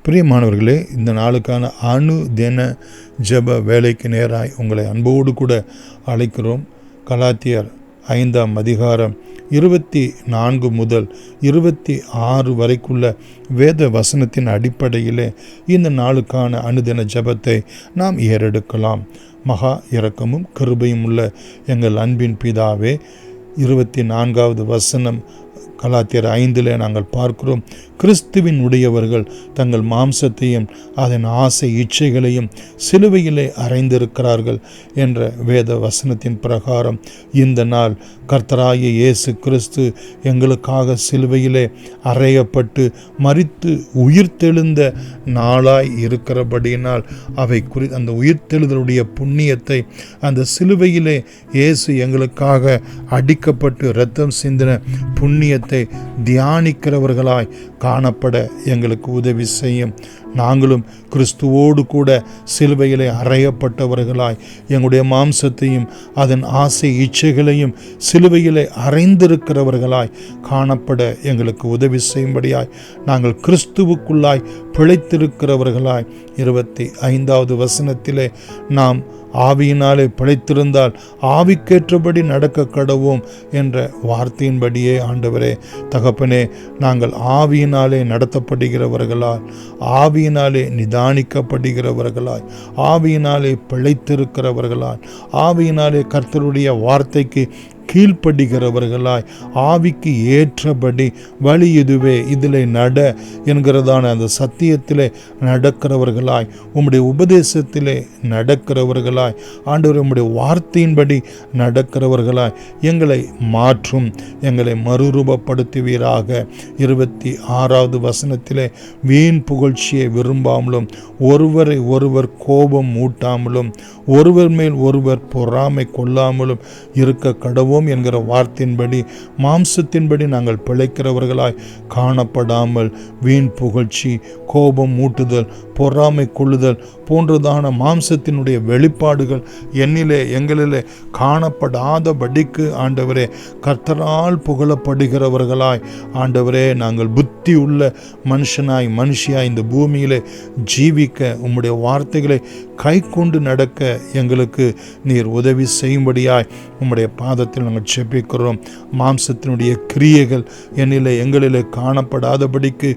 பிரியமானவர்களே, இந்த நாளுக்கான தின ஜெப வேலைக்கு நேராய் உங்களை அன்போடு கூட அழைக்கிறோம். கலாத்தியர் 5ஆம் அதிகாரம் 24 முதல் 26 வரைக்குள்ள வேத வசனத்தின் அடிப்படையிலே இந்த நாளுக்கான அனுதின ஜெபத்தை நாம் ஏறெடுக்கலாம். மகா இரக்கமும் கிருபையும் உள்ள எங்கள் அன்பின் பிதாவே, 24வது வசனம் கலாத்தியர் 5 நாங்கள் பார்க்கிறோம். கிறிஸ்துவின் உடையவர்கள் தங்கள் மாம்சத்தையும் அதன் ஆசை இச்சைகளையும் சிலுவையிலே அறைந்திருக்கிறார்கள் என்ற வேத வசனத்தின் பிரகாரம் இந்த நாள் கர்த்தராகிய இயேசு கிறிஸ்து எங்களுக்காக சிலுவையிலே அறையப்பட்டு மரித்து உயிர்த்தெழுந்த நாளாய் இருக்கிறபடியினால் அந்த உயிர்த்தெழுதலுடைய புண்ணியத்தை, அந்த சிலுவையிலே இயேசு எங்களுக்காக அடிக்கப்பட்டு இரத்தம் சிந்தின புண்ணியத்தை தியானிக்கிறவர்களாய் காணப்பட எங்களுக்கு உதவி செய்யும். நாங்களும் கிறிஸ்துவோடு கூட சிலுவையிலே அறையப்பட்டவர்களாய் எங்களுடைய மாம்சத்தையும் அதன் ஆசை இச்சைகளையும் சிலுவையிலே அறைந்திருக்கிறவர்களாய் காணப்பட எங்களுக்கு உதவி செய்யும்படியாய் நாங்கள் கிறிஸ்துவுக்குள்ளாய் பிழைத்திருக்கிறவர்களாய் 25வது வசனத்திலே நாம் ஆவியினாலே பிழைத்திருந்தால் ஆவிக்கேற்றபடி நடக்க கடவோம் என்ற வார்த்தையின்படியே ஆண்டவரே தகப்பனே, நாங்கள் ஆவியினாலே நடத்தப்படுகிறவர்களாய், ஆவியினாலே நிதானிக்கப்படுகிறவர்களாய், ஆவியினாலே பிழைத்திருக்கிறவர்களாய், ஆவியினாலே கர்த்தருடைய வார்த்தைக்கு கீழ்ப்படுகிறவர்களாய், ஆவிக்கு ஏற்றபடி வழி இதுவே இதிலே நட என்கிறதான அந்த சத்தியத்திலே நடக்கிறவர்களாய், உம்முடைய உபதேசத்திலே நடக்கிறவர்களாய், ஆண்டவர் உம்முடைய வார்த்தையின்படி நடக்கிறவர்களாய் எங்களை மாற்றும், எங்களை மறுரூபப்படுத்துவீராக. 26வது வசனத்திலே வீண் புகழ்ச்சியை விரும்பாமலும் ஒருவரை ஒருவர் கோபம் மூட்டாமலும் ஒருவர் மேல் ஒருவர் பொறாமை கொள்ளாமலும் இருக்க கடவோம் என்கிற வார்த்தையின்படி மாம்சத்தின்படி நாங்கள் பிழைக்கிறவர்களாய் காணப்படாமல் வீண் புகழ்ச்சி, கோபம் மூட்டுதல், பொறாமை கொள்ளுதல் போன்றதான மாம்சத்தினுடைய வெளிப்பாடுகள் எங்களிலே காணப்படாதபடிக்கு ஆண்டவரே கர்த்தரால் புகழப்படுகிறவர்களாய் ஆண்டவரே நாங்கள் புத்தி உள்ள மனுஷியாய் இந்த பூமியிலே ஜீவிக்க உம்முடைய வார்த்தைகளை கை கொண்டு நடக்க எங்களுக்கு நீர் உதவி செய்யும்படியாய் உம்முடைய பாதத்தில் நாங்கள் செபிக்கிறோம். மாம்சத்தினுடைய கிரியைகள் எங்களிலே காணப்படாதபடிக்கு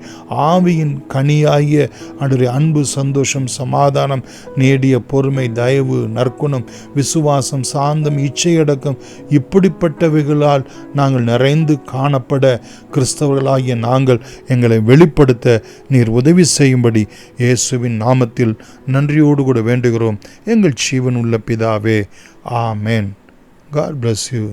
ஆவியின் கனியாகிய ஆண்டவரே அன்பு, சந்தோஷம், சமாதானம், நீடிய பொறுமை, தயவு, நற்குணம், விசுவாசம், சாந்தம், இச்சையடக்கம் இப்படிப்பட்டவைகளால் நாங்கள் நிறைந்து காணப்பட கிறிஸ்தவர்களாகிய நாங்கள் எங்களை வெளிப்படுத்த நீர் உதவி செய்யும்படி இயேசுவின் நாமத்தில் நன்றியோடு கூட வேண்டுகிறோம் எங்கள் ஜீவன் உள்ள பிதாவே. ஆமென். God bless you.